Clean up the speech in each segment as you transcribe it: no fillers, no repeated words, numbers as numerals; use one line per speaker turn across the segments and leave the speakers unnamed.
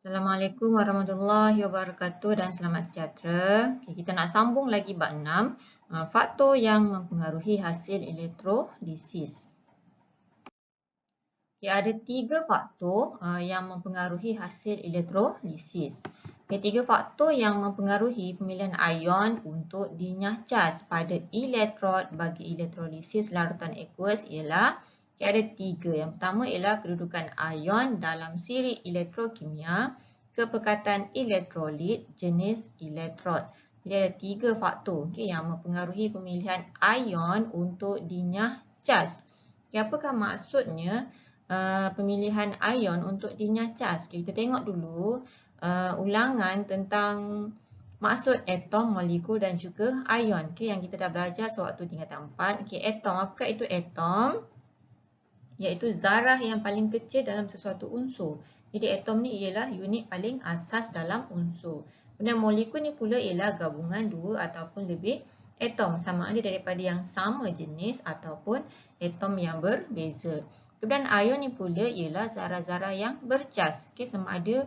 Assalamualaikum warahmatullahi wabarakatuh dan selamat sejahtera. Okay, kita nak sambung lagi bab 6, faktor yang mempengaruhi hasil elektrolisis. Okay, ada 3 faktor yang mempengaruhi hasil elektrolisis. Okay, 3 faktor yang mempengaruhi pemilihan ion untuk dinyahcas pada elektrod bagi elektrolisis larutan aqueous ialah ada 3. Yang pertama ialah kedudukan ion dalam siri elektrokimia, kepekatan elektrolit, jenis elektrod. Jadi ada 3 faktor yang mempengaruhi pemilihan ion untuk dinyahcas. Apakah maksudnya pemilihan ion untuk dinyahcas? Kita tengok dulu ulangan tentang maksud atom, molekul dan juga ion yang kita dah belajar sewaktu tingkatan 4. Atom, apakah itu atom? Iaitu zarah yang paling kecil dalam sesuatu unsur. Jadi atom ni ialah unit paling asas dalam unsur. Kemudian molekul ni pula ialah gabungan 2 ataupun lebih atom, sama ada daripada yang sama jenis ataupun atom yang berbeza. Kemudian ion ni pula ialah zarah-zarah yang bercas, sama ada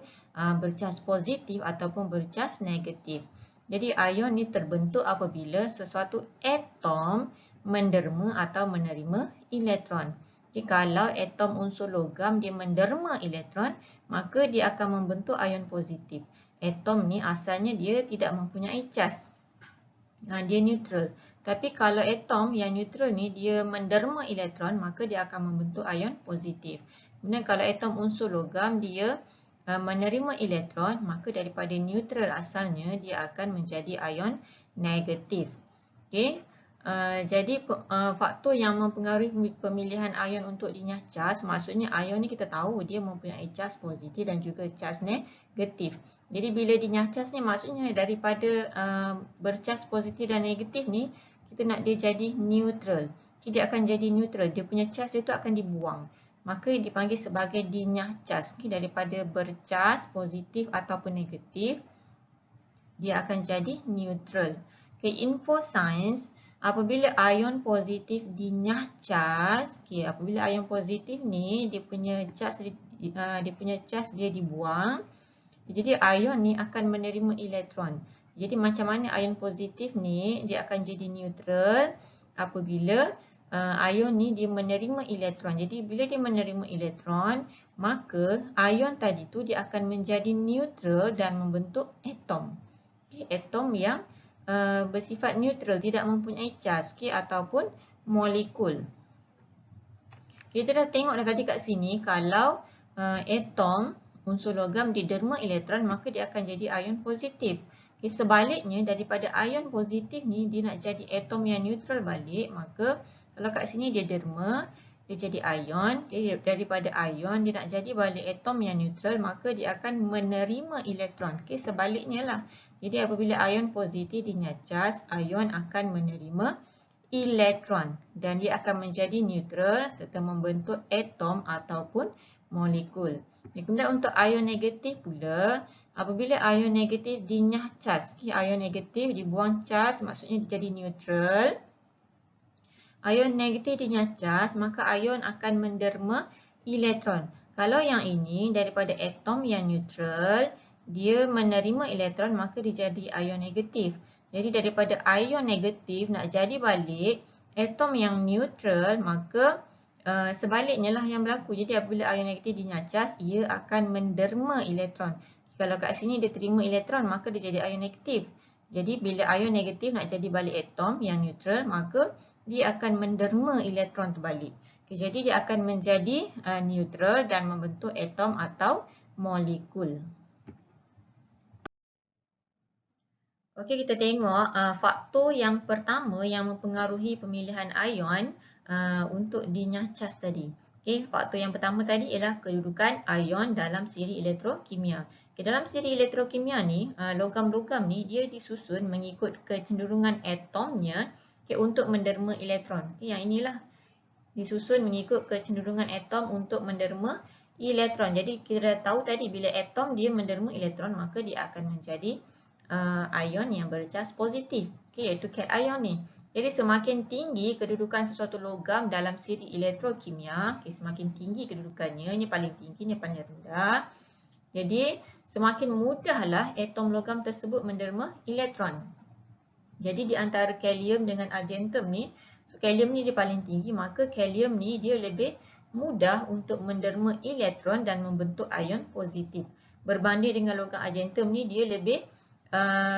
bercas positif ataupun bercas negatif. Jadi ion ni terbentuk apabila sesuatu atom menderma atau menerima elektron. Kalau atom unsur logam dia menderma elektron, maka dia akan membentuk ion positif. Atom ni asalnya dia tidak mempunyai cas. Dia neutral. Tapi kalau atom yang neutral ni dia menderma elektron, maka dia akan membentuk ion positif. Kemudian kalau atom unsur logam dia menerima elektron, maka daripada neutral asalnya dia akan menjadi ion negatif. Okey. Jadi faktor yang mempengaruhi pemilihan ion untuk dinyahcas, maksudnya ion ni kita tahu dia mempunyai cas positif dan juga cas negatif. Jadi bila dinyahcas ni maksudnya daripada bercas positif dan negatif ni kita nak dia jadi neutral. Dia akan jadi neutral, dia punya cas dia tu akan dibuang. Maka dipanggil sebagai dinyahcas. Daripada bercas positif ataupun negatif, dia akan jadi neutral. Info science, apabila ion positif dinyahcas, apabila ion positif ni dia punya cas dia dibuang, jadi ion ni akan menerima elektron. Jadi macam mana ion positif ni dia akan jadi neutral apabila ion ni dia menerima elektron. Jadi bila dia menerima elektron, maka ion tadi tu dia akan menjadi neutral dan membentuk atom. Atom yang bersifat neutral, tidak mempunyai cas ataupun molekul. Kita dah tengok dah tadi kat sini, kalau atom unsur logam diderma elektron, maka dia akan jadi ion positif. Sebaliknya daripada ion positif ni dia nak jadi atom yang neutral balik, maka kalau kat sini dia derma, dia jadi ion. Daripada ion dia nak jadi balik atom yang neutral, maka dia akan menerima elektron. Sebaliknya lah. Jadi apabila ion positif dinyahcas, ion akan menerima elektron dan dia akan menjadi neutral serta membentuk atom ataupun molekul. Kemudian untuk ion negatif pula, apabila ion negatif dinyahcas, ion negatif dibuang cas, maksudnya dia jadi neutral. Ion negatif dinyahcas, maka ion akan menderma elektron. Kalau yang ini daripada atom yang neutral, dia menerima elektron, maka dia jadi ion negatif. Jadi daripada ion negatif nak jadi balik atom yang neutral, maka sebaliknya lah yang berlaku. Jadi apabila ion negatif dinyahcas, ia akan menderma elektron. Kalau kat sini dia terima elektron, maka dia jadi ion negatif. Jadi bila ion negatif nak jadi balik atom yang neutral, maka dia akan menderma elektron tu balik. Jadi dia akan menjadi neutral dan membentuk atom atau molekul. Okey, kita tengok faktor yang pertama yang mempengaruhi pemilihan ion untuk dinyahcas tadi. Okey, faktor yang pertama tadi ialah kedudukan ion dalam siri elektrokimia. Dalam siri elektrokimia ni, logam-logam ni dia disusun mengikut kecenderungan atomnya untuk menderma elektron. Yang inilah disusun mengikut kecenderungan atom untuk menderma elektron. Jadi kita dah tahu tadi bila atom dia menderma elektron, maka dia akan menjadi ion yang bercas positif, iaitu cation ni. Jadi semakin tinggi kedudukan sesuatu logam dalam siri elektrokimia, semakin tinggi kedudukannya, ini paling tinggi, ini paling rendah. Jadi semakin mudahlah atom logam tersebut menderma elektron. Jadi di antara kalium dengan argentum ni, kalium ni dia paling tinggi, maka kalium ni dia lebih mudah untuk menderma elektron dan membentuk ion positif. Berbanding dengan logam argentum ni, dia lebih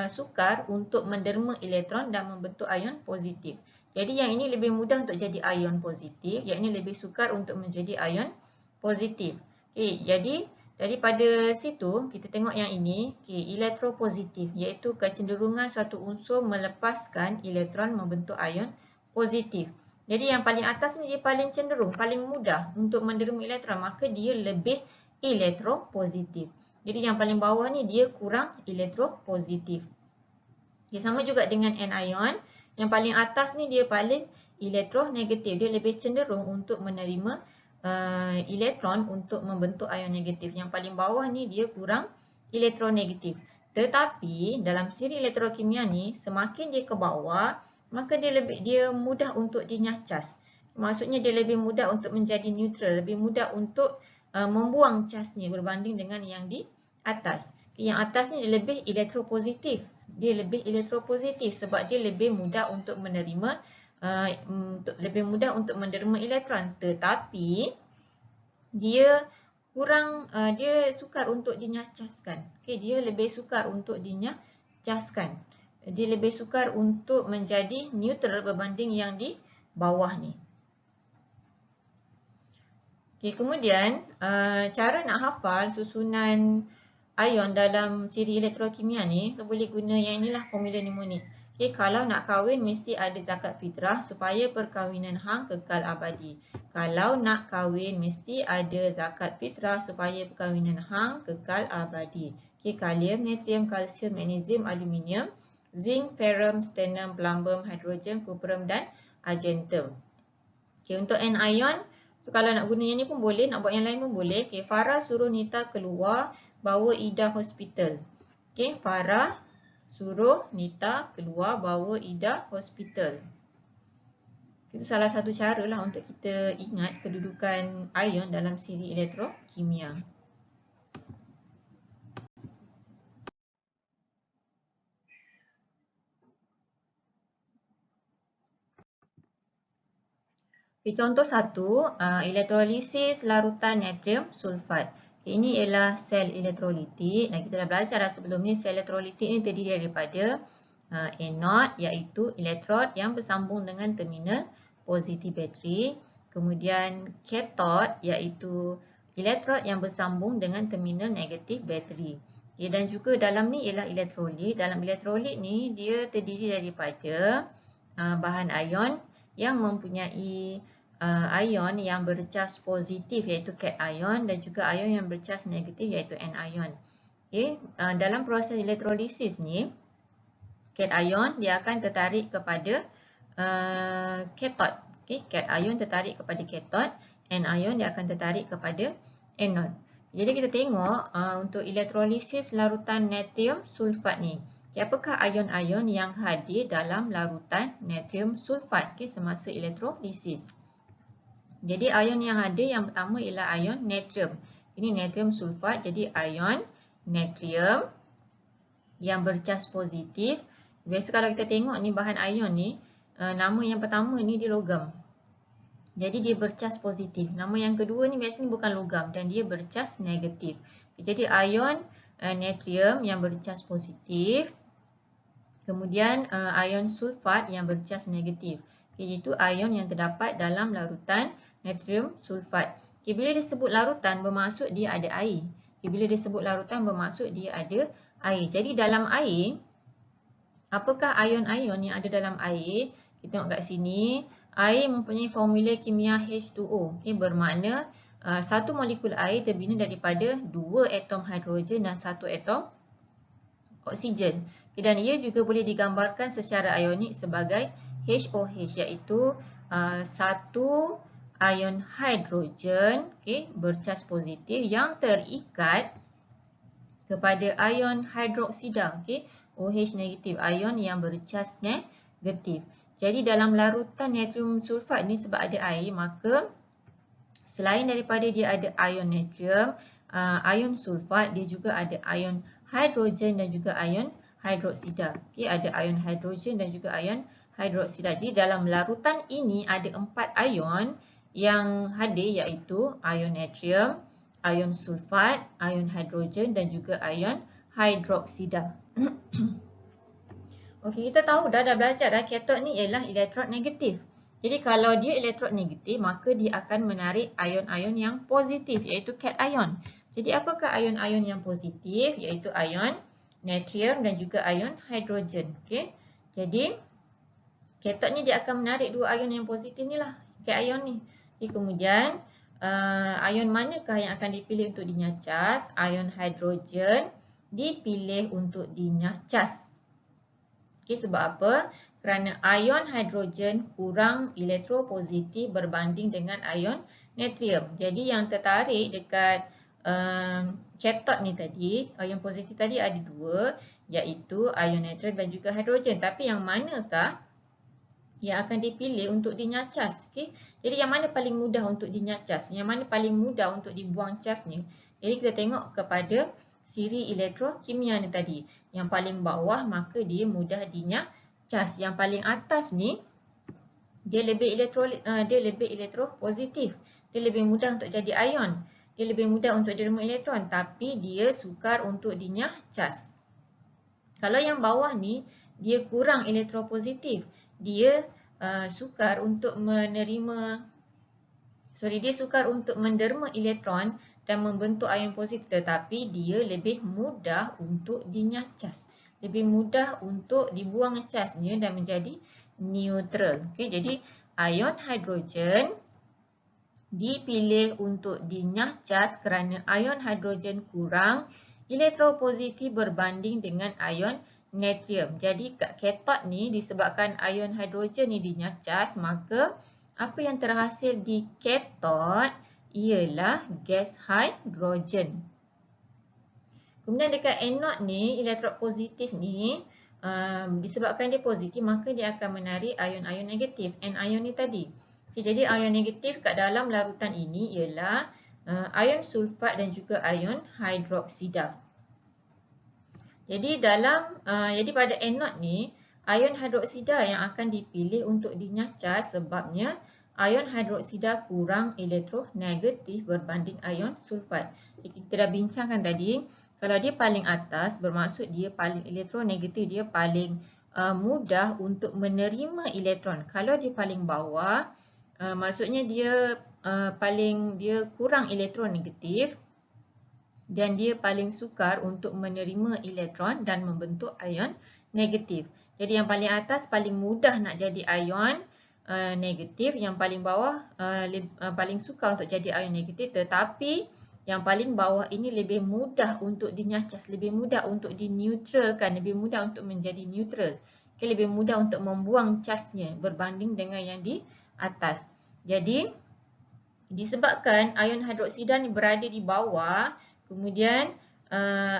sukar untuk menderma elektron dan membentuk ion positif. Jadi yang ini lebih mudah untuk jadi ion positif, yang ini lebih sukar untuk menjadi ion positif. Okay, jadi daripada situ kita tengok yang ini, elektropositif, iaitu kecenderungan suatu unsur melepaskan elektron membentuk ion positif. Jadi yang paling atas ni dia paling cenderung, paling mudah untuk menderma elektron, maka dia lebih elektropositif. Jadi yang paling bawah ni dia kurang elektropositif. Okay, sama juga dengan anion. Yang paling atas ni dia paling elektronegatif. Dia lebih cenderung untuk menerima elektron untuk membentuk ion negatif. Yang paling bawah ni dia kurang elektronegatif. Tetapi dalam siri elektrokimia ni, semakin dia ke bawah, maka dia mudah untuk dinyacas. Maksudnya dia lebih mudah untuk menjadi neutral, lebih mudah untuk membuang casnya berbanding dengan yang di atas. Yang atas ni dia lebih elektropositif. Dia lebih elektropositif sebab dia lebih mudah untuk menerima, lebih mudah untuk menderma elektron. Tetapi dia kurang, dia sukar untuk dinyacaskan. Okay, dia lebih sukar untuk dinyacaskan. Dia lebih sukar untuk menjadi neutral berbanding yang di bawah ni. Okay, kemudian cara nak hafal susunan ion dalam siri elektrokimia ni, so boleh guna yang inilah formula mnemonik. Okay, kalau nak kahwin mesti ada zakat fitrah supaya perkahwinan hang kekal abadi. Kalau nak kahwin mesti ada zakat fitrah supaya perkahwinan hang kekal abadi. Okay, kalium, natrium, kalsium, magnesium, aluminium, zinc, ferrum, sternum, plumbum, hidrogen, cuprum dan argentum. Okay, untuk anion, so kalau nak guna yang ni pun boleh, nak buat yang lain pun boleh. Okay, Farah suruh Nita keluar, bawa Ida hospital. Okay, Farah suruh Nita keluar, bawa Ida hospital. Itu salah satu cara lah untuk kita ingat kedudukan ion dalam siri elektrokimia. Okay, contoh 1, elektrolisis larutan natrium sulfat. Ini ialah sel elektrolitik. Nah, kita dah belajar sebelum ni, sel elektrolitik ini terdiri daripada anode, iaitu elektrod yang bersambung dengan terminal positif bateri. Kemudian kathod, iaitu elektrod yang bersambung dengan terminal negatif bateri. Okay, dan juga dalam ni ialah elektrolit. Dalam elektrolit ni dia terdiri daripada bahan ion yang mempunyai ion yang bercas positif iaitu cation dan juga ion yang bercas negatif iaitu anion. Okay. Dalam proses elektrolisis ni, cation dia akan tertarik kepada kathod. Okay. Cation tertarik kepada kathod, anion dia akan tertarik kepada anode. Jadi kita tengok untuk elektrolisis larutan natrium sulfat ni. Okay, apakah ion-ion yang hadir dalam larutan natrium sulfat semasa elektrolisis? Jadi ion yang ada yang pertama ialah ion natrium. Ini natrium sulfat, jadi ion natrium yang bercas positif. Biasa kalau kita tengok ni bahan ion ni, nama yang pertama ni dia logam. Jadi dia bercas positif. Nama yang kedua ni biasanya bukan logam dan dia bercas negatif. Jadi ion natrium yang bercas positif. Kemudian ion sulfat yang bercas negatif. Iaitu ion yang terdapat dalam larutan natrium sulfat. Bila disebut larutan bermaksud dia ada air. Bila disebut larutan bermaksud dia ada air. Jadi dalam air, apakah ion-ion yang ada dalam air? Kita tengok kat sini. Air mempunyai formula kimia H2O. Bermakna satu molekul air terbina daripada 2 atom hidrogen dan 1 atom oksigen. Dan ia juga boleh digambarkan secara ionik sebagai HOH, iaitu satu ion hidrogen bercas positif yang terikat kepada ion hidroksida, OH negatif, ion yang bercas negatif. Jadi dalam larutan natrium sulfat ni sebab ada air, maka selain daripada dia ada ion natrium, ion sulfat, dia juga ada ion hidrogen dan juga ion hidroksida. Okey, ada ion hidrogen dan juga ion hidroksida. Jadi dalam larutan ini ada 4 ion yang hadir, iaitu ion natrium, ion sulfat, ion hidrogen dan juga ion hidroksida. Okey, kita tahu dah belajar dah katod ni ialah elektrod negatif. Jadi kalau dia elektrod negatif, maka dia akan menarik ion-ion yang positif, iaitu cation. Jadi apakah ion-ion yang positif? Iaitu ion natrium dan juga ion hidrogen. Okey. Jadi katod ni dia akan menarik dua ion yang positif ni lah, cation ni. Jadi kemudian ion manakah yang akan dipilih untuk dinyacas? Ion hidrogen dipilih untuk dinyacas. Okay, sebab apa? Kerana ion hidrogen kurang elektropositif berbanding dengan ion natrium. Jadi yang tertarik dekat katod ni tadi, ion positif tadi ada dua, iaitu ion natrium dan juga hidrogen. Tapi yang manakah yang akan dipilih untuk dinyacas? Okay? Jadi yang mana paling mudah untuk dinyacas? Yang mana paling mudah untuk dibuang casnya? Jadi kita tengok kepada siri elektrokimia ni tadi. Yang paling bawah maka dia mudah dinyacas. Yang paling atas ni dia lebih elektropositif. Dia lebih mudah untuk jadi ion. Dia lebih mudah untuk derma elektron, tapi dia sukar untuk dinyacas. Kalau yang bawah ni dia kurang elektropositif. Dia sukar untuk menderma elektron dan membentuk ion positif, tetapi dia lebih mudah untuk dinyacas. Lebih mudah untuk dibuang casnya dan menjadi neutral. Okay, jadi ion hidrogen dipilih untuk dinyacas kerana ion hidrogen kurang elektropositif berbanding dengan ion natrium. Jadi kat katod ni disebabkan ion hidrogen ni dinyacas, maka apa yang terhasil di katod ialah gas hidrogen. Kemudian dekat anode ni, elektrod positif ni, disebabkan dia positif, maka dia akan menarik ion-ion negatif, anion ni tadi. Okay, jadi ion negatif kat dalam larutan ini ialah ion sulfat dan juga ion hidroksida. Jadi jadi pada anode ni, ion hidroksida yang akan dipilih untuk dinyacas sebabnya ion hidroksida kurang elektronegatif berbanding ion sulfat. Kita dah bincangkan tadi, kalau dia paling atas bermaksud dia paling elektronegatif, dia paling mudah untuk menerima elektron. Kalau dia paling bawah, maksudnya dia kurang elektronegatif dan dia paling sukar untuk menerima elektron dan membentuk ion negatif. Jadi yang paling atas paling mudah nak jadi ion negatif, yang paling bawah paling suka untuk jadi ion negatif, tetapi yang paling bawah ini lebih mudah untuk dinyacas, lebih mudah untuk dineutralkan, lebih mudah untuk menjadi neutral. Okay, lebih mudah untuk membuang casnya berbanding dengan yang di atas. Jadi disebabkan ion hidroksida ni berada di bawah, kemudian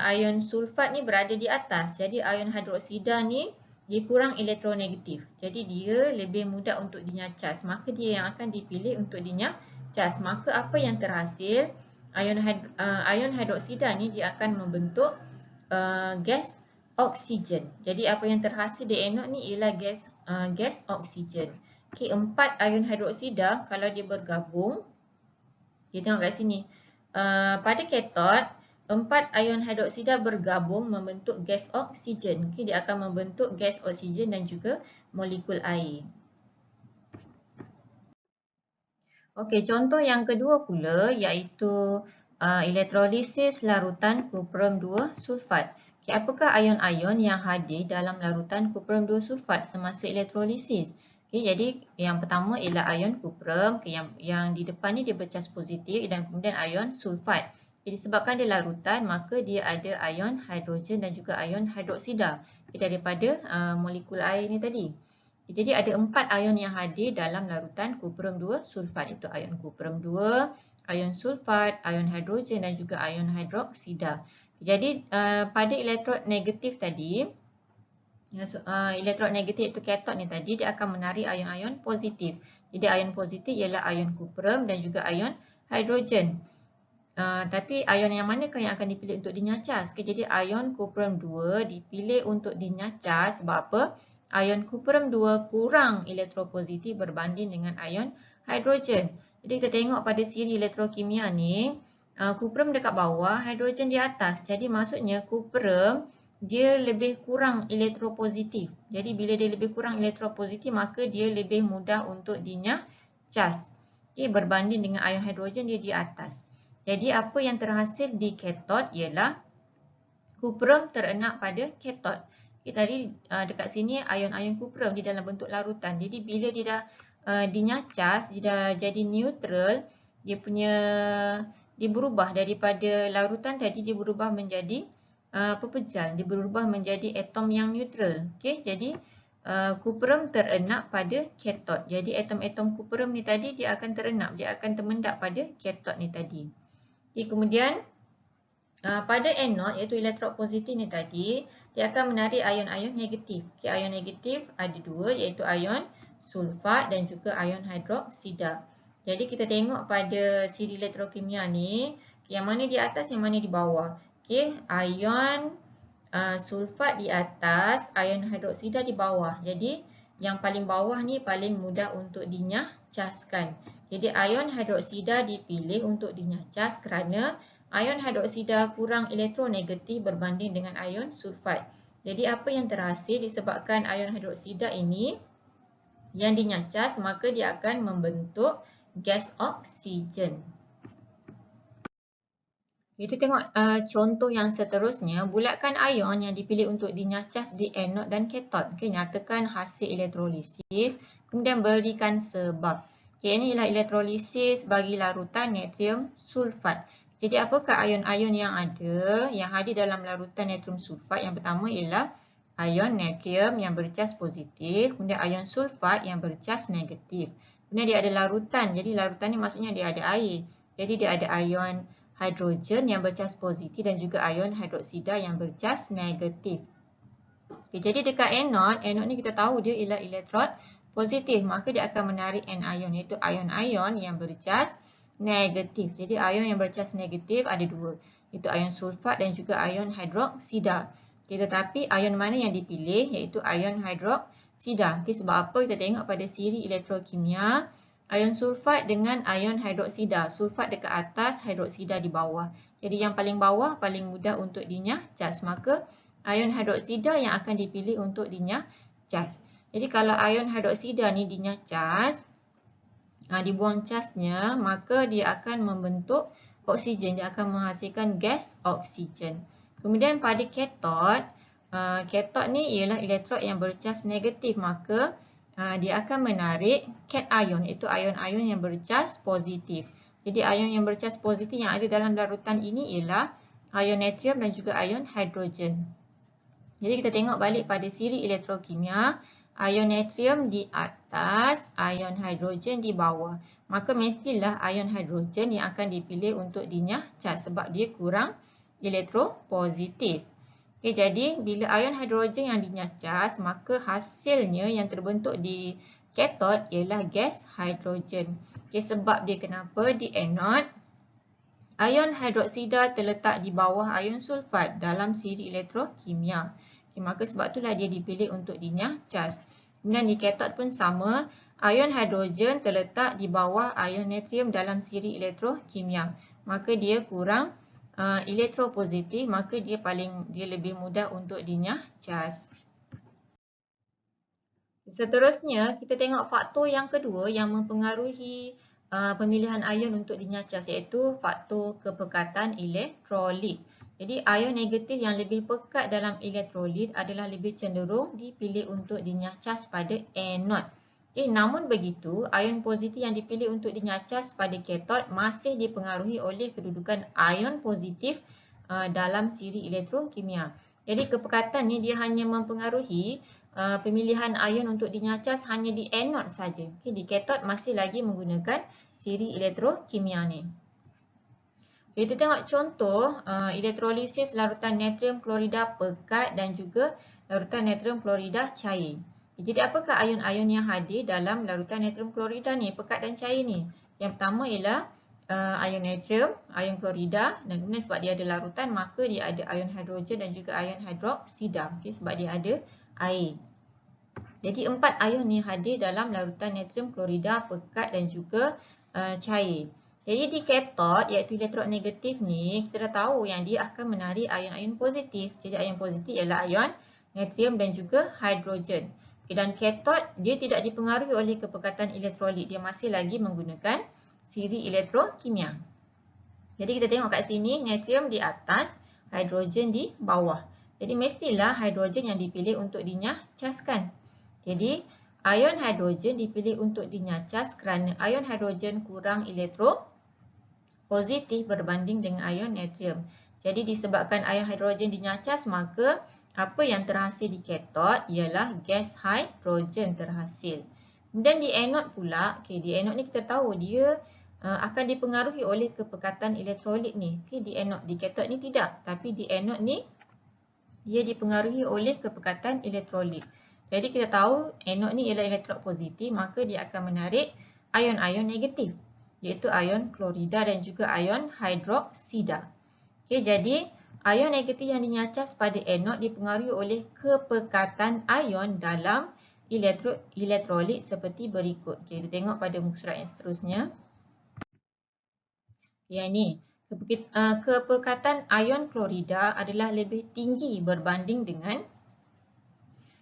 ion sulfat ni berada di atas. Jadi ion hidroksida ni dia kurang elektronegatif. Jadi dia lebih mudah untuk dinyacas. Maka dia yang akan dipilih untuk dinyacas. Maka apa yang terhasil? Ion hidroksida ni dia akan membentuk gas oksigen. Jadi apa yang terhasil di anode ni ialah gas oksigen. Okey, 4 ion hidroksida kalau dia bergabung, kita tengok kat sini. Pada katod, 4 ion hidroksida bergabung membentuk gas oksigen. Okay, dia akan membentuk gas oksigen dan juga molekul air. Okey, contoh yang kedua pula iaitu elektrolisis larutan kuprum 2 sulfat. Okay, apakah ion-ion yang hadir dalam larutan kuprum 2 sulfat semasa elektrolisis? Okay, jadi yang pertama ialah ion kuprum. Okay, yang di depan ni dia bercas positif dan kemudian ion sulfat. Jadi disebabkan dia larutan, maka dia ada ion hidrogen dan juga ion hidroksida daripada molekul air ni tadi. Jadi ada 4 ion yang hadir dalam larutan kuprum 2 sulfat, iaitu ion kuprum 2, ion sulfat, ion hidrogen dan juga ion hidroksida. Jadi pada elektrod negatif tadi, elektrod negatif iaitu katod ni tadi, dia akan menarik ion-ion positif. Jadi ion positif ialah ion kuprum dan juga ion hidrogen. Tapi ion yang manakah yang akan dipilih untuk dinyacas? Okay, jadi ion kuprum 2 dipilih untuk dinyacas sebab apa? Ion kuprum 2 kurang elektropositif berbanding dengan ion hidrogen. Jadi kita tengok pada siri elektrokimia ni, kuprum dekat bawah, hidrogen di atas. Jadi maksudnya kuprum dia lebih kurang elektropositif. Jadi bila dia lebih kurang elektropositif, maka dia lebih mudah untuk dinyacas. Okay, berbanding dengan ion hidrogen dia di atas. Jadi apa yang terhasil di katod ialah kuprum terenak pada katod. Okay, tadi dekat sini ion-ion kuprum di dalam bentuk larutan. Jadi bila dia dah dinyacas, dia dah jadi neutral, dia berubah daripada larutan tadi, dia berubah menjadi pepejal, dia berubah menjadi atom yang neutral. Okay, jadi kuprum terenak pada katod. Jadi atom-atom kuprum ni tadi dia akan terenak, dia akan termendak pada katod ni tadi. Okay, kemudian pada anode iaitu elektrod positif ni tadi, dia akan menarik ion-ion negatif. Okay, ion negatif ada dua iaitu ion sulfat dan juga ion hidroksida. Jadi kita tengok pada siri elektrokimia ni, yang mana di atas, yang mana di bawah. Okay, ion sulfat di atas, ion hidroksida di bawah. Jadi yang paling bawah ni paling mudah untuk dinyacaskan. Jadi ion hidroksida dipilih untuk dinyacas kerana ion hidroksida kurang elektronegatif berbanding dengan ion sulfat. Jadi apa yang terhasil disebabkan ion hidroksida ini yang dinyacas, maka dia akan membentuk gas oksigen. Kita tengok contoh yang seterusnya. Bulatkan ion yang dipilih untuk dinyacas di anode dan katod. Okay, nyatakan hasil elektrolisis, kemudian berikan sebab. Okay, ini ialah elektrolisis bagi larutan natrium sulfat. Jadi apakah ion-ion yang ada yang hadir dalam larutan natrium sulfat? Yang pertama ialah ion natrium yang bercas positif, kemudian ion sulfat yang bercas negatif. Kemudian dia ada larutan. Jadi larutan ni maksudnya dia ada air. Jadi dia ada ion hidrogen yang bercas positif dan juga ion hidroksida yang bercas negatif. Okay, jadi dekat anode ni kita tahu dia ialah elektrod positif, maka dia akan menarik anion iaitu ion-ion yang bercas negatif. Jadi ion yang bercas negatif ada dua, iaitu ion sulfat dan juga ion hidroksida. Okay, tetapi ion mana yang dipilih iaitu ion hidroksida. Okay, sebab apa? Kita tengok pada siri elektrokimia, ion sulfat dengan ion hidroksida. Sulfat dekat atas, hidroksida di bawah. Jadi yang paling bawah paling mudah untuk dinyacas, maka ion hidroksida yang akan dipilih untuk dinyacas. Jadi kalau ion hidroksida ni dinyacas, dibuang casnya, maka dia akan membentuk oksigen. Dia akan menghasilkan gas oksigen. Kemudian pada katod, katod ni ialah elektrod yang bercas negatif, maka dia akan menarik cation, iaitu ion-ion yang bercas positif. Jadi ion yang bercas positif yang ada dalam larutan ini ialah ion natrium dan juga ion hidrogen. Jadi kita tengok balik pada siri elektrokimia, ion natrium di atas, ion hidrogen di bawah. Maka mestilah ion hidrogen yang akan dipilih untuk dinyacas sebab dia kurang elektropositif. Okay, jadi bila ion hidrogen yang dinyacas, maka hasilnya yang terbentuk di katod ialah gas hidrogen. Okay, sebab dia kenapa? Di anode, ion hidroksida terletak di bawah ion sulfat dalam siri elektrokimia. Okay, maka sebab itulah dia dipilih untuk dinyacas. Kemudian di katod pun sama, ion hidrogen terletak di bawah ion natrium dalam siri elektrokimia. Maka dia kurang elektropositif, maka dia lebih mudah untuk dinyacas. Seterusnya, kita tengok faktor yang kedua yang mempengaruhi pemilihan ion untuk dinyacas, iaitu faktor kepekatan elektrolit. Jadi ion negatif yang lebih pekat dalam elektrolit adalah lebih cenderung dipilih untuk dinyacas pada anode. Okay, namun begitu, ion positif yang dipilih untuk dinyacas pada katod masih dipengaruhi oleh kedudukan ion positif dalam siri elektrokimia. Jadi kepekatan ni dia hanya mempengaruhi pemilihan ion untuk dinyacas hanya di anode saja. Okay, di katod masih lagi menggunakan siri elektrokimia ni. Okay, kita tengok contoh elektrolisis larutan natrium klorida pekat dan juga larutan natrium klorida cair. Jadi apakah ion-ion yang hadir dalam larutan natrium klorida ni, pekat dan cair ni? Yang pertama ialah ion natrium, ion klorida, dan kemudian sebab dia ada larutan maka dia ada ion hidrogen dan juga ion hidroksida, okay, sebab dia ada air. Jadi 4 ion ni hadir dalam larutan natrium klorida, pekat dan juga cair. Jadi di katod iaitu elektrod negatif ni kita dah tahu yang dia akan menarik ion-ion positif. Jadi ion positif ialah ion natrium dan juga hidrogen. Okay, dan katod dia tidak dipengaruhi oleh kepekatan elektrolit. Dia masih lagi menggunakan siri elektrokimia. Jadi kita tengok kat sini natrium di atas, hidrogen di bawah. Jadi mestilah hidrogen yang dipilih untuk dinyacaskan. Jadi ion hidrogen dipilih untuk dinyacas kerana ion hidrogen kurang elektropositif berbanding dengan ion natrium. Jadi disebabkan ion hidrogen dinyacas maka apa yang terhasil di katod ialah gas hidrogen terhasil. Kemudian di anod pula, okay, di anod ni kita tahu dia akan dipengaruhi oleh kepekatan elektrolit ni. Okay, di anod, di katod ni tidak, tapi di anod ni dia dipengaruhi oleh kepekatan elektrolit. Jadi kita tahu anod ni ialah elektrod positif, maka dia akan menarik ion-ion negatif, iaitu ion klorida dan juga ion hidroksida. Okay, jadi ion negatif yang dinyacas pada anod dipengaruhi oleh kepekatan ion dalam elektrolit seperti berikut. Okay, kita tengok pada muka surat yang seterusnya. Yang ni, kepekatan ion klorida adalah lebih tinggi berbanding dengan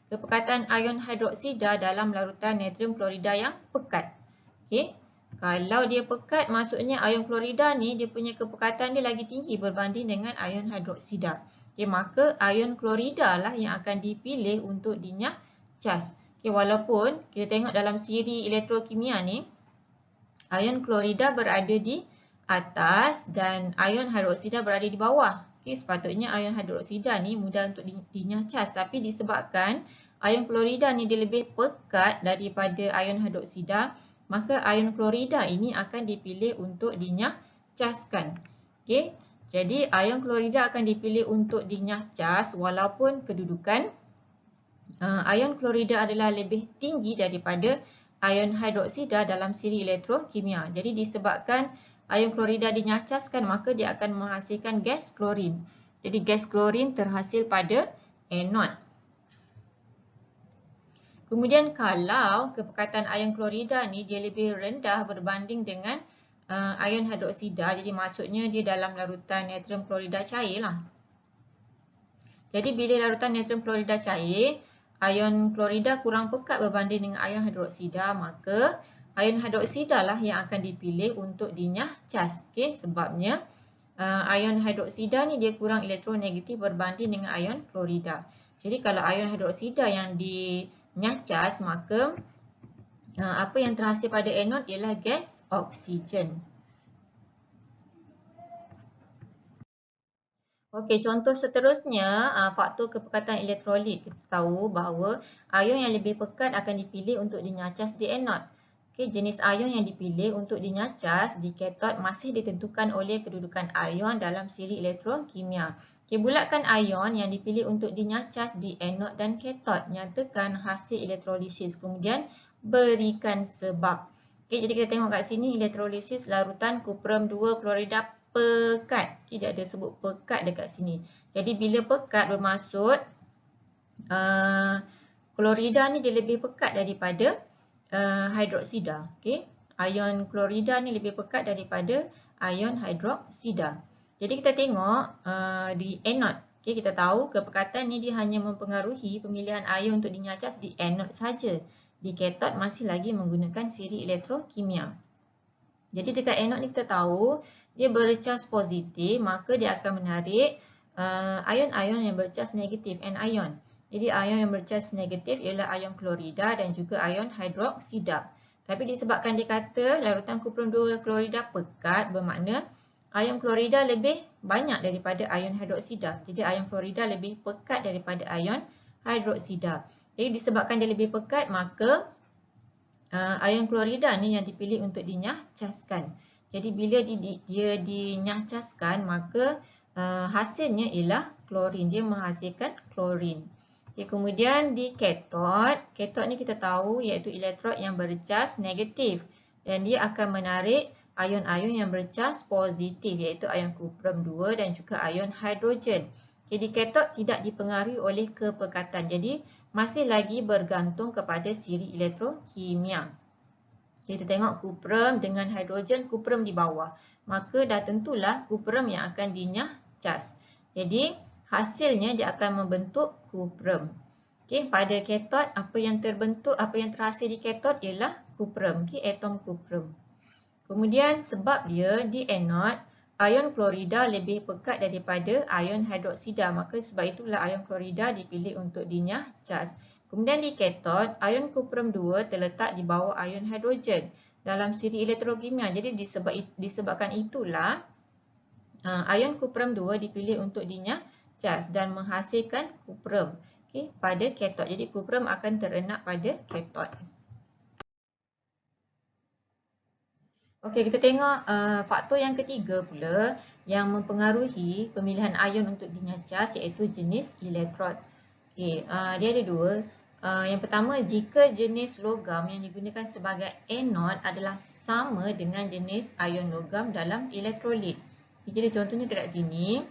kepekatan ion hidroksida dalam larutan natrium klorida yang pekat. Okay. Kalau dia pekat, maksudnya ion klorida ni dia punya kepekatan dia lagi tinggi berbanding dengan ion hidroksida. Okay, maka ion klorida lah yang akan dipilih untuk dinyacas. Okay, walaupun kita tengok dalam siri elektrokimia ni, ion klorida berada di atas dan ion hidroksida berada di bawah. Okay, sepatutnya ion hidroksida ni mudah untuk dinyacas, tapi disebabkan ion klorida ni dia lebih pekat daripada ion hidroksida, maka ion klorida ini akan dipilih untuk dinyacaskan. Okay, jadi ion klorida akan dipilih untuk dinyacas walaupun kedudukan ion klorida adalah lebih tinggi daripada ion hidroksida dalam siri elektrokimia. Jadi disebabkan ion klorida dinyacaskan, maka dia akan menghasilkan gas klorin. Jadi gas klorin terhasil pada anod. Kemudian kalau kepekatan ion klorida ni dia lebih rendah berbanding dengan ion hidroksida, jadi maksudnya dia dalam larutan natrium klorida cair lah. Jadi bila larutan natrium klorida cair, ion klorida kurang pekat berbanding dengan ion hidroksida, maka ion hidroksida lah yang akan dipilih untuk dinyacas. Okay, sebabnya ion hidroksida ni dia kurang elektronegatif berbanding dengan ion klorida. Jadi kalau ion hidroksida yang dinyacas, maka apa yang terhasil pada anod ialah gas oksigen. Okey, contoh seterusnya, faktor kepekatan elektrolit. Kita tahu bahawa ion yang lebih pekat akan dipilih untuk dinyacas di anod. Okay, jenis ion yang dipilih untuk dinyacas di katod masih ditentukan oleh kedudukan ion dalam siri elektrokimia. Okay, bulatkan ion yang dipilih untuk dinyacas di anod dan katod. Nyatakan hasil elektrolisis, kemudian berikan sebab. Okay, jadi kita tengok kat sini elektrolisis larutan kuprum 2 klorida pekat. Okay, dia ada sebut pekat dekat sini. Jadi bila pekat bermaksud klorida ni dia lebih pekat daripada hidroksida. Okay. Ion klorida ni lebih pekat daripada ion hidroksida. Jadi kita tengok di anod. Okay, kita tahu kepekatan ni dia hanya mempengaruhi pemilihan ion untuk dinyacas di anod saja. Di katod masih lagi menggunakan siri elektrokimia. Jadi dekat anod ni kita tahu dia bercas positif, maka dia akan menarik ion-ion yang bercas negatif, anion. Jadi ion yang bercas negatif ialah ion klorida dan juga ion hidroksida. Tapi disebabkan dia kata larutan kuprum 2 klorida pekat, bermakna ion klorida lebih banyak daripada ion hidroksida. Jadi ion klorida lebih pekat daripada ion hidroksida. Jadi disebabkan dia lebih pekat, maka ion klorida ni yang dipilih untuk dinyacaskan. Jadi bila dia dinyacaskan, maka hasilnya ialah klorin. Dia menghasilkan klorin. Okay, kemudian di katod ni kita tahu iaitu elektrod yang bercas negatif dan dia akan menarik ion-ion yang bercas positif iaitu ion kuprum 2 dan juga ion hidrogen. Jadi katod tidak dipengaruhi oleh kepekatan. Jadi masih lagi bergantung kepada siri elektrokimia. Kita tengok kuprum dengan hidrogen, kuprum di bawah. Maka dah tentulah kuprum yang akan dinyah cas. Jadi hasilnya dia akan membentuk kuprum. Okey, pada katod apa yang terbentuk, apa yang terhasil di katod ialah kuprum, okey, atom kuprum. Kemudian sebab dia di anod, ion klorida lebih pekat daripada ion hidroksida, maka sebab itulah ion klorida dipilih untuk dinyah cas. Kemudian di katod, ion kuprum 2 terletak di bawah ion hidrogen dalam siri elektrokimia. Jadi disebabkan itulah ion kuprum 2 dipilih untuk dinyah cas dan menghasilkan kuprum, okay, pada katod. Jadi kuprum akan terenak pada katod. Okey, kita tengok faktor yang ketiga pula yang mempengaruhi pemilihan ion untuk dinyah cas iaitu jenis elektrod. Okey, dia ada dua. Yang pertama, jika jenis logam yang digunakan sebagai anod adalah sama dengan jenis ion logam dalam elektrolit. Jadi contohnya dekat sini.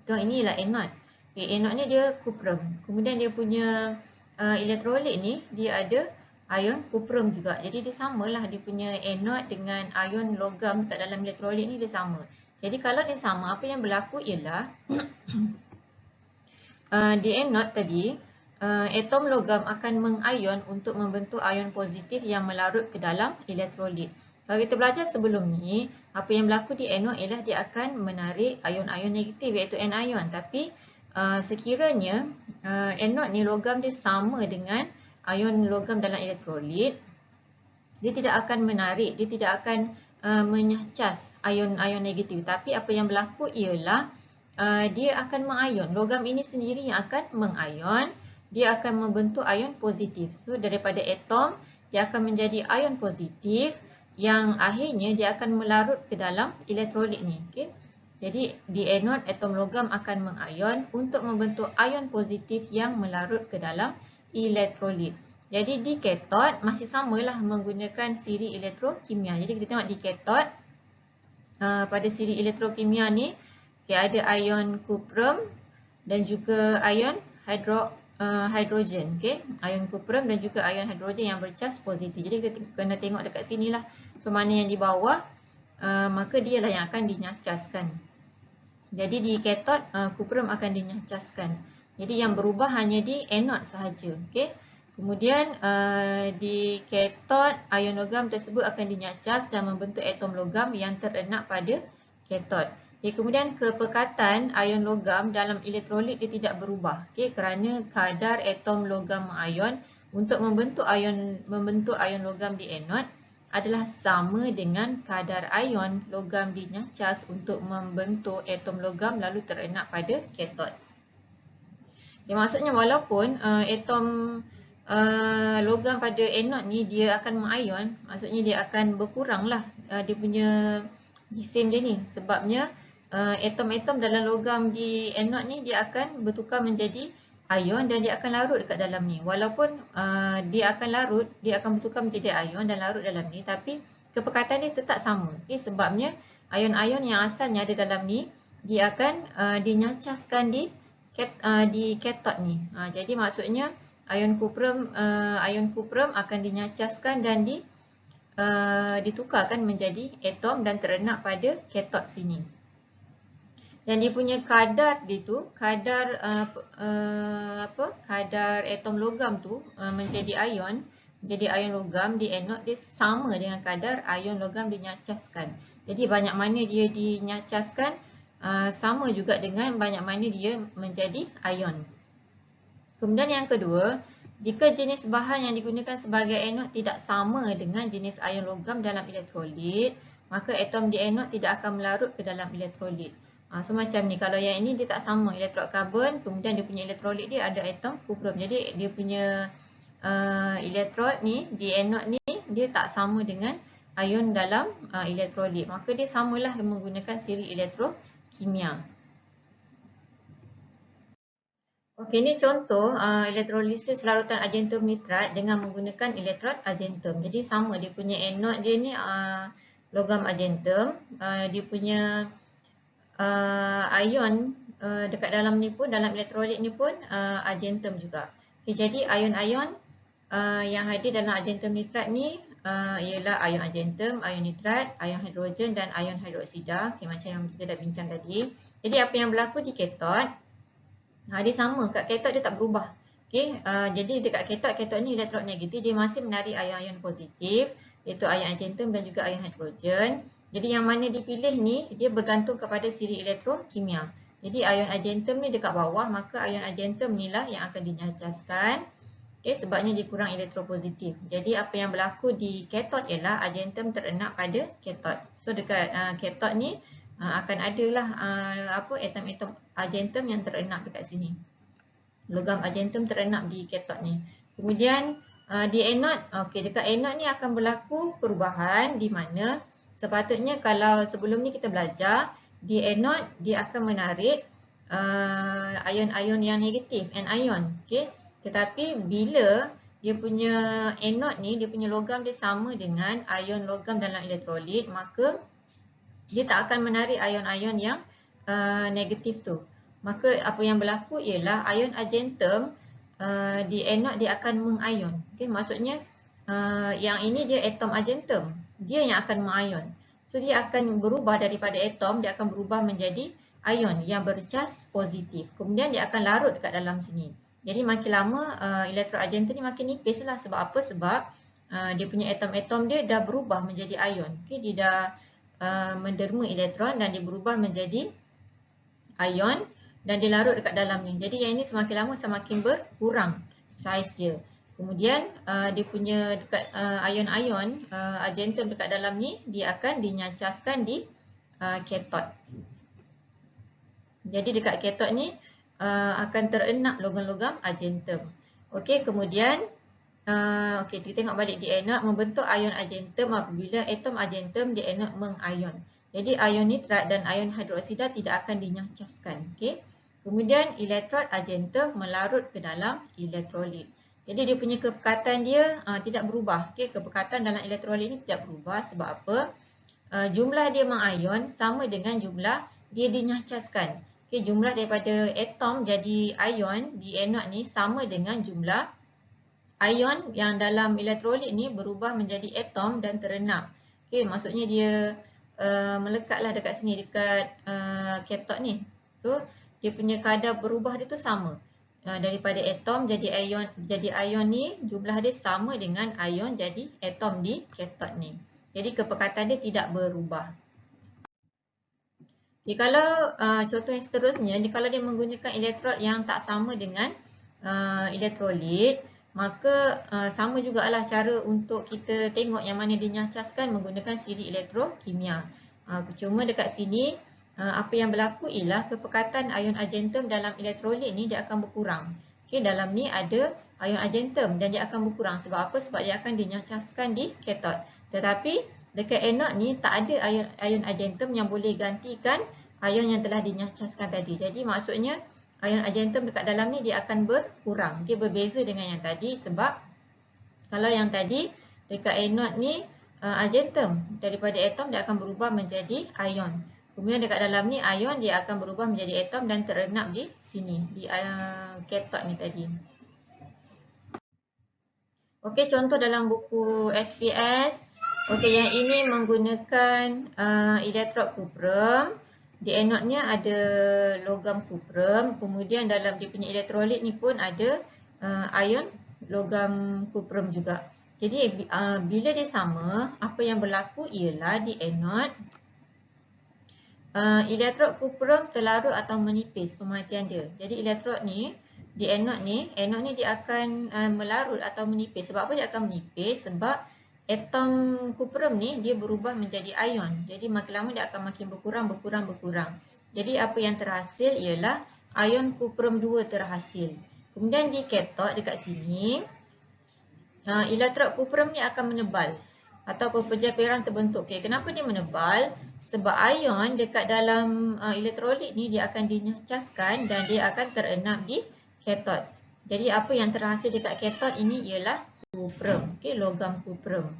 Tengok, ini ialah anod. Okay, anod ni dia kuprum. Kemudian dia punya elektrolit ni dia ada ion kuprum juga. Jadi dia samalah, dia punya anod dengan ion logam kat dalam elektrolit ni dia sama. Jadi kalau dia sama, apa yang berlaku ialah di anod tadi, atom logam akan mengion untuk membentuk ion positif yang melarut ke dalam elektrolit. Kalau kita belajar sebelum ni, apa yang berlaku di anod ialah dia akan menarik ion-ion negatif iaitu anion. Tapi sekiranya anod ni logam dia sama dengan ion logam dalam elektrolit, dia tidak akan menarik, dia tidak akan menyahcas ion-ion negatif. Tapi apa yang berlaku ialah dia akan mengion. Logam ini sendiri yang akan mengion, dia akan membentuk ion positif. So daripada atom, dia akan menjadi ion positif yang akhirnya dia akan melarut ke dalam elektrolit ni. Okay? Jadi di anod, atom logam akan mengion untuk membentuk ion positif yang melarut ke dalam elektrolit. Jadi di katod masih samalah menggunakan siri elektrokimia. Jadi kita tengok di katod, pada siri elektrokimia ni, okay, ada ion kuprum dan juga ion hidrogen. Okay? Ion kuprum dan juga ion hidrogen yang bercas positif. Jadi kita kena tengok dekat sini lah. So mana yang di bawah, maka dia lah yang akan dinyahcaskan. Jadi di katod, kuprum akan dinyahcaskan. Jadi yang berubah hanya di anod sahaja. Okay? Kemudian di katod, ion logam tersebut akan dinyahcas dan membentuk atom logam yang terenak pada katod. Okay, kemudian kepekatan ion logam dalam elektrolit dia tidak berubah. Okay, kerana kadar atom logam mengion untuk membentuk ion logam di anod adalah sama dengan kadar ion logam dinyahcas untuk membentuk atom logam lalu terenak pada katod. Okay, maksudnya walaupun atom logam pada anod ni dia akan mengion, maksudnya dia akan berkuranglah dia punya gisim dia ni. Sebabnya atom-atom dalam logam di anod ni dia akan bertukar menjadi ion dan dia akan larut dekat dalam ni. Walaupun dia akan larut, dia akan bertukar menjadi ion dan larut dalam ni, tapi kepekatan dia tetap sama. Okay, sebabnya ion-ion yang asalnya ada dalam ni dia akan dinyahcaskan di katod ni. Jadi maksudnya ion kuprum akan dinyahcaskan dan ditukarkan menjadi atom dan terenak pada katod sini. Dan dia punya kadar dia tu, kadar atom logam tu menjadi ion logam di anod dia sama dengan kadar ion logam dinyahcaskan. Jadi banyak mana dia dinyahcaskan sama juga dengan banyak mana dia menjadi ion. Kemudian yang kedua, jika jenis bahan yang digunakan sebagai anod tidak sama dengan jenis ion logam dalam elektrolit, maka atom di anod tidak akan melarut ke dalam elektrolit. So macam ni, kalau yang ini dia tak sama elektrod karbon, kemudian dia punya elektrolit dia ada atom kuprum. Jadi dia punya elektrod ni di anod ni dia tak sama dengan ion dalam elektrolit. Maka dia samalah menggunakan siri elektrokimia. Okey, ini contoh elektrolisis larutan argentum nitrat dengan menggunakan elektrod argentum. Jadi sama dia punya anod dia ni logam argentum, dia punya ion dekat dalam ni pun, dalam elektrolit ni pun argentum juga. Okay, jadi ion-ion yang ada dalam argentum nitrat ni ialah ion argentum, ion nitrat, ion hidrogen dan ion hidroksida. Okay, macam yang kita dah bincang tadi. Jadi apa yang berlaku di katot, dia sama, kat katot dia tak berubah. Okay, jadi dekat katot ni elektrod negatif, dia masih menarik ion-ion positif, iaitu ion argentum dan juga ion hidrogen. Jadi yang mana dipilih ni, dia bergantung kepada siri elektrokimia. Jadi ion argentum ni dekat bawah, maka ion argentum ni lah yang akan dinyacaskan. Okay, sebabnya dia kurang elektropositif. Jadi apa yang berlaku di katot ialah argentum terenak pada katot. So dekat katot ni akan adalah atom-atom argentum yang terenak dekat sini. Logam argentum terenak di katot ni. Kemudian di anode, dekat anode ni akan berlaku perubahan di mana sepatutnya kalau sebelum ni kita belajar di anode dia akan menarik ion-ion yang negatif, anion. Okay. Tetapi bila dia punya anode ni, dia punya logam dia sama dengan ion logam dalam elektrolit, maka dia tak akan menarik ion-ion yang negatif tu. Maka apa yang berlaku ialah ion argentum di anode dia akan mengion. Okay, maksudnya yang ini dia atom argentum, dia yang akan mengion. So dia akan berubah daripada atom, dia akan berubah menjadi ion yang bercas positif. Kemudian dia akan larut dekat dalam sini. Jadi makin lama elektron argentum ni makin nipis lah. Sebab apa? Sebab dia punya atom-atom dia dah berubah menjadi ion. Okay, dia dah menderma elektron dan dia berubah menjadi ion dan dia larut dekat dalam ni. Jadi yang ini semakin lama semakin berkurang saiz dia. Kemudian dia punya dekat ion-ion argentum dekat dalam ni, dia akan dinyacaskan di katot. Jadi dekat katot ni akan terenak logam-logam argentum. Okey, kemudian kita tengok balik di anode, membentuk ion argentum apabila atom argentum di anode mengion. Jadi ion nitrat dan ion hidroksida tidak akan dinyacaskan. Okey. Kemudian elektrod argentum melarut ke dalam elektrolit. Jadi dia punya kepekatan dia tidak berubah. Okey, kepekatan dalam elektrolit ni tidak berubah sebab apa? Jumlah dia mengion sama dengan jumlah dia dinyacaskan. Okey, jumlah daripada atom jadi ion di anode ni sama dengan jumlah ion yang dalam elektrolit ni berubah menjadi atom dan terenak. Okey, maksudnya dia melekatlah dekat sini, dekat katot ni. So dia punya kadar berubah dia tu sama. Daripada atom jadi ion ni, jumlah dia sama dengan ion jadi atom di katot ni. Jadi kepekatan dia tidak berubah. Okay, kalau contoh yang seterusnya, kalau dia menggunakan elektrod yang tak sama dengan elektrolit, maka sama jugalah cara untuk kita tengok yang mana dinyacaskan menggunakan siri elektrokimia. Cuma dekat sini apa yang berlaku ialah kepekatan ion argentum dalam elektrolit ni dia akan berkurang. Okay, dalam ni ada ion argentum dan dia akan berkurang. Sebab apa? Sebab dia akan dinyacaskan di katot. Tetapi dekat anode ni tak ada ion argentum yang boleh gantikan ion yang telah dinyacaskan tadi. Jadi maksudnya ion argentum dekat dalam ni dia akan berkurang. Dia berbeza dengan yang tadi sebab kalau yang tadi dekat anode ni argentum daripada atom dia akan berubah menjadi ion. Kemudian dekat dalam ni ion dia akan berubah menjadi atom dan terenap di sini di katot ni tadi. Okey, contoh dalam buku SPS. Okey, yang ini menggunakan elektrod kuprum. Di anode-nya ada logam kuprum. Kemudian dalam dia punya elektrolit ni pun ada ion logam kuprum juga. Jadi bila dia sama, apa yang berlaku ialah di anode elektrod kuprum terlarut atau menipis pematian dia. Jadi elektrod ni di anode ni dia akan melarut atau menipis. Sebab apa dia akan menipis? Sebab atom kuprum ni dia berubah menjadi ion. Jadi makin lama dia akan makin berkurang. Jadi apa yang terhasil ialah ion kuprum 2 terhasil. Kemudian di katot dekat sini elektrod kuprum ni akan menebal atau pepejal perak terbentuk. Okay, kenapa dia menebal? Sebab ion dekat dalam elektrolit ni dia akan dinyacaskan dan dia akan terenap di katot. Jadi apa yang terhasil dekat katot ini ialah kuprum, okay, logam kuprum.